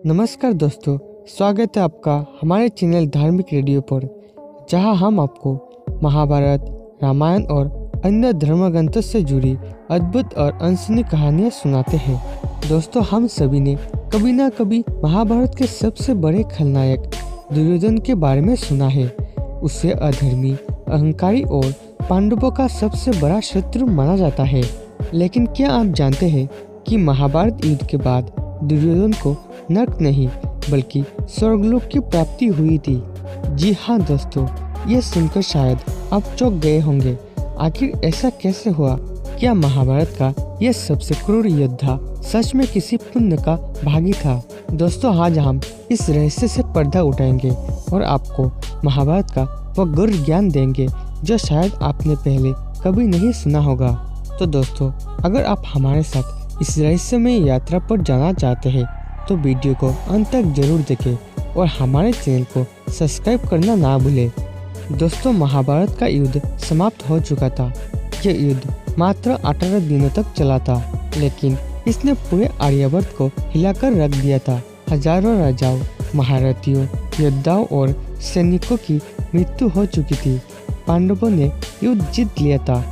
नमस्कार दोस्तों, स्वागत है आपका हमारे चैनल धार्मिक रेडियो पर, जहां हम आपको महाभारत, रामायण और अन्य धर्मग्रंथों से जुड़ी अद्भुत और अनसुनी कहानियां सुनाते हैं। दोस्तों, हम सभी ने कभी ना कभी महाभारत के सबसे बड़े खलनायक दुर्योधन के बारे में सुना है। उसे अधर्मी, अहंकारी और पांडवों का सबसे बड़ा शत्रु माना जाता है। लेकिन क्या आप जानते हैं कि महाभारत युद्ध के बाद दुर्योधन को नर्क नहीं बल्कि स्वर्गलोक की प्राप्ति हुई थी। जी हाँ दोस्तों, ये सुनकर शायद आप चौंक गए होंगे। आखिर ऐसा कैसे हुआ? क्या महाभारत का यह सबसे क्रूर योद्धा सच में किसी पुण्य का भागी था? दोस्तों, आज हम इस रहस्य से पर्दा उठाएंगे और आपको महाभारत का वह गुर ज्ञान देंगे जो शायद आपने पहले कभी नहीं सुना होगा। तो दोस्तों, अगर आप हमारे साथ इस रहस्यमय यात्रा पर जाना चाहते हैं तो वीडियो को अंत तक जरूर देखें और हमारे चैनल को सब्सक्राइब करना ना भूलें। दोस्तों, महाभारत का युद्ध समाप्त हो चुका था। यह युद्ध मात्र 18 दिनों तक चला था, लेकिन इसने पूरे आर्यावर्त को हिलाकर रख दिया था। हजारों राजाओं, महारथियों, योद्धाओं और सैनिकों की मृत्यु हो चुकी थी। पांडवों ने युद्ध जीत लिया था,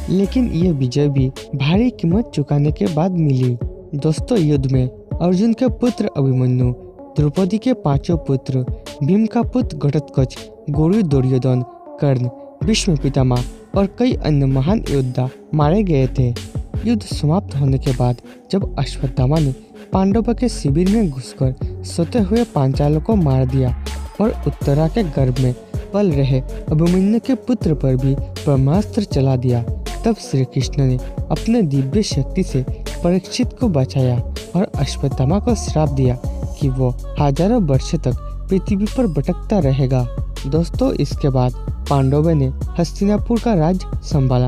लेकिन यह विजय भी भारी कीमत चुकाने के बाद मिली। दोस्तों, युद्ध में अर्जुन के पुत्र अभिमन्यु, द्रौपदी के 5 पुत्र, भीम का पुत्र घटोत्कच, गुरु दुर्योधन, कर्ण, भीष्म पितामह और कई अन्य महान योद्धा मारे गए थे। युद्ध समाप्त होने के बाद जब अश्वत्थामा ने पांडवों के शिविर में घुसकर सोते हुए पांचालों को मार दिया और उत्तरा के गर्भ में पल रहे अभिमन्यु के पुत्र पर भी ब्रह्मास्त्र चला दिया, तब श्री कृष्ण ने अपने दिव्य शक्ति से परीक्षित को बचाया और अश्वत्थामा को श्राप दिया कि वो हजारों वर्षों तक पृथ्वी पर भटकता रहेगा। दोस्तों, इसके बाद पांडवों ने हस्तिनापुर का राज्य संभाला।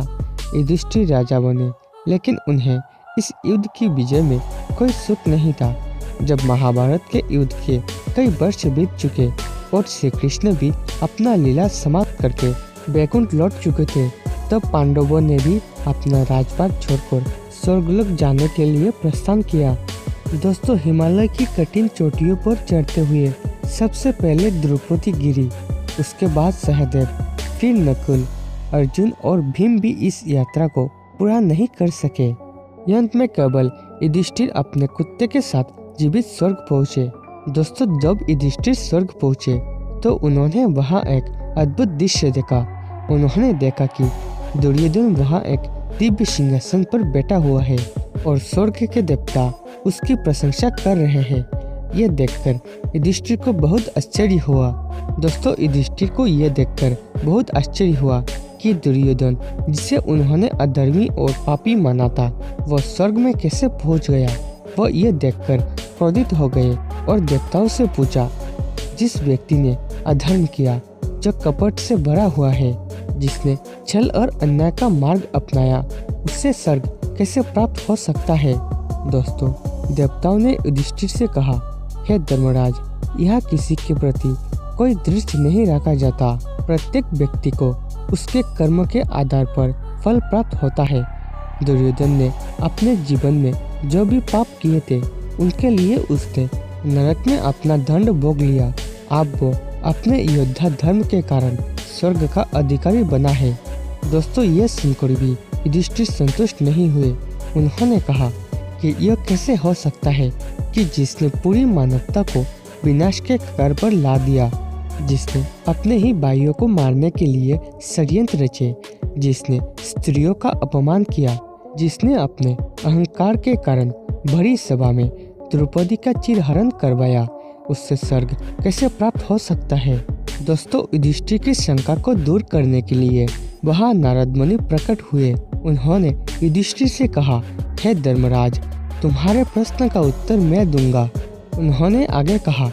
युधिष्ठिर राजा बने, लेकिन उन्हें इस युद्ध की विजय में कोई सुख नहीं था। जब महाभारत के युद्ध के कई वर्ष बीत चुके और श्री कृष्ण भी अपना लीला समाप्त करके वैकुंठ लौट चुके थे, तब पांडवों ने भी अपना राजपाट छोड़कर स्वर्गलोक जाने के लिए प्रस्थान किया। दोस्तों, हिमालय की कठिन चोटियों पर चढ़ते हुए सबसे पहले द्रौपदी गिरी, उसके बाद सहदेव, फिर नकुल, अर्जुन और भीम भी इस यात्रा को पूरा नहीं कर सके। अंत में केवल युधिष्ठिर अपने कुत्ते के साथ जीवित स्वर्ग पहुँचे। दोस्तों, जब युधिष्ठिर स्वर्ग पहुँचे तो उन्होंने वहाँ एक अद्भुत दृश्य देखा। उन्होंने देखा कि दुर्योधन वहाँ एक दिव्य सिंहासन पर बैठा हुआ है और स्वर्ग के देवता उसकी प्रशंसा कर रहे हैं। यह देखकर युधिष्ठिर को बहुत आश्चर्य हुआ। दोस्तों, युधिष्ठिर को यह देखकर बहुत आश्चर्य हुआ कि दुर्योधन, जिसे उन्होंने अधर्मी और पापी माना था, वह स्वर्ग में कैसे पहुंच गया। वह यह देखकर क्रोधित हो गए और देवताओं से पूछा, जिस व्यक्ति ने अधर्म किया, जो कपट से भरा हुआ है, जिसने छल और अन्याय का मार्ग अपनाया, उससे स्वर्ग कैसे प्राप्त हो सकता है। दोस्तों, देवताओं ने युधिष्ठिर से कहा, हे धर्मराज, यहाँ किसी के प्रति कोई दृष्टि नहीं रखा जाता। प्रत्येक व्यक्ति को उसके कर्म के आधार पर फल प्राप्त होता है। दुर्योधन ने अपने जीवन में जो भी पाप किए थे, उनके लिए उसने नरक में अपना दंड भोग लिया। अब वो अपने योद्धा धर्म के कारण स्वर्ग का अधिकारी बना है। दोस्तों, ये सुनकर भी युधिष्ठिर संतुष्ट नहीं हुए। उन्होंने कहा कि यह कैसे हो सकता है कि जिसने पूरी मानवता को विनाश के कगार पर ला दिया, जिसने अपने ही भाइयों को मारने के लिए षड्यंत्र रचे, जिसने स्त्रियों का अपमान किया, जिसने अपने अहंकार के कारण भरी सभा में द्रौपदी का चिरहरण करवाया, उससे स्वर्ग कैसे प्राप्त हो सकता है। दोस्तों, युधिष्ठिर की शंका को दूर करने के लिए वहाँ नारद मुनि प्रकट हुए। उन्होंने युधिष्ठिर से कहा, हे धर्मराज, तुम्हारे प्रश्न का उत्तर मैं दूंगा। उन्होंने आगे कहा,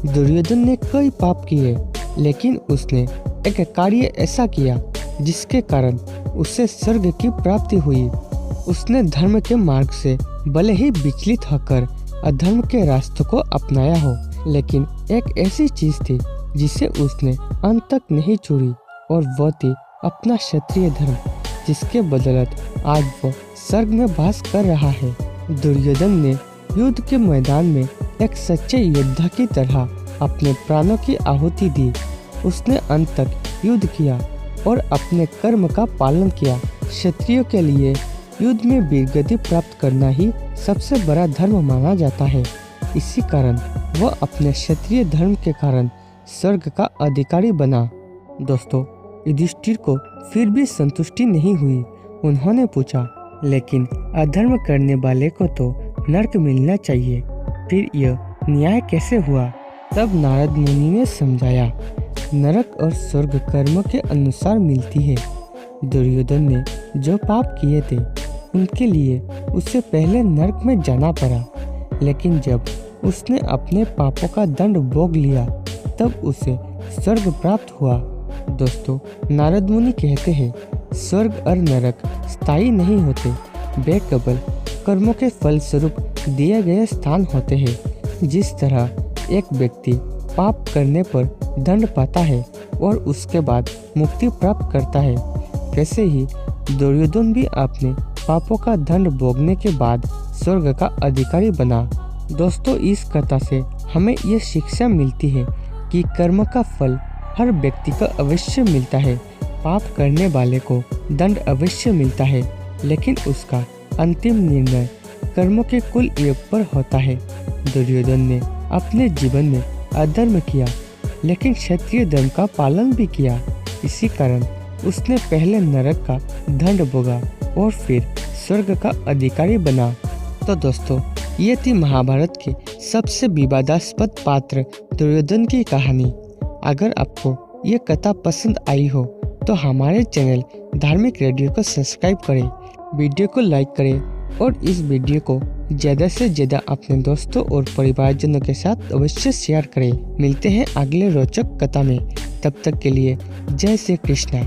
दुर्योधन ने कई पाप किए, लेकिन उसने एक कार्य ऐसा किया जिसके कारण उसे स्वर्ग की प्राप्ति हुई। उसने धर्म के मार्ग से भले ही विचलित होकर अधर्म के रास्तों को अपनाया हो, लेकिन एक ऐसी चीज थी जिसे उसने अंत तक नहीं छोड़ी, और वह थी अपना क्षत्रिय धर्म, जिसके बदौलत आज वो स्वर्ग में वास कर रहा है। दुर्योधन ने युद्ध के मैदान में एक सच्चे योद्धा की तरह अपने प्राणों की आहुति दी। उसने अंत तक युद्ध किया और अपने कर्म का पालन किया। क्षत्रियों के लिए युद्ध में वीरगति प्राप्त करना ही सबसे बड़ा धर्म माना जाता है। इसी कारण वह अपने क्षत्रिय धर्म के कारण स्वर्ग का अधिकारी बना। दोस्तों, युधिष्ठिर को फिर भी संतुष्टि नहीं हुई। उन्होंने पूछा, लेकिन अधर्म करने वाले को तो नरक मिलना चाहिए, फिर यह न्याय कैसे हुआ? तब नारद मुनि ने समझाया, नरक और स्वर्ग कर्म के अनुसार मिलती है। दुर्योधन ने जो पाप किए थे उनके लिए उसे पहले नरक में जाना पड़ा, लेकिन जब उसने अपने पापों का दंड भोग लिया तब उसे स्वर्ग प्राप्त हुआ। दोस्तों, नारद मुनि कहते हैं, स्वर्ग और नरक स्थायी नहीं होते, वे केवल कर्मों के फलस्वरूप दिए गए स्थान होते हैं। जिस तरह एक व्यक्ति पाप करने पर दंड पाता है और उसके बाद मुक्ति प्राप्त करता है, वैसे ही दुर्योधन भी अपने पापों का दंड भोगने के बाद स्वर्ग का अधिकारी बना। दोस्तों, इस कथा से हमें यह शिक्षा मिलती है कि कर्म का फल हर व्यक्ति को अवश्य मिलता है। पाप करने वाले को दंड अवश्य मिलता है, लेकिन उसका अंतिम निर्णय कर्मों के कुल योग पर होता है। दुर्योधन ने अपने जीवन में अधर्म किया, लेकिन क्षत्रिय धर्म का पालन भी किया। इसी कारण उसने पहले नरक का दंड भोगा और फिर स्वर्ग का अधिकारी बना। तो दोस्तों, ये थी महाभारत के सबसे विवादास्पद पात्र दुर्योधन की कहानी। अगर आपको ये कथा पसंद आई हो तो हमारे चैनल धार्मिक रेडियो को सब्सक्राइब करें, वीडियो को लाइक करें और इस वीडियो को ज़्यादा से ज़्यादा अपने दोस्तों और परिवारजनों के साथ अवश्य शेयर करें। मिलते हैं अगले रोचक कथा में, तब तक के लिए जय श्री कृष्णा।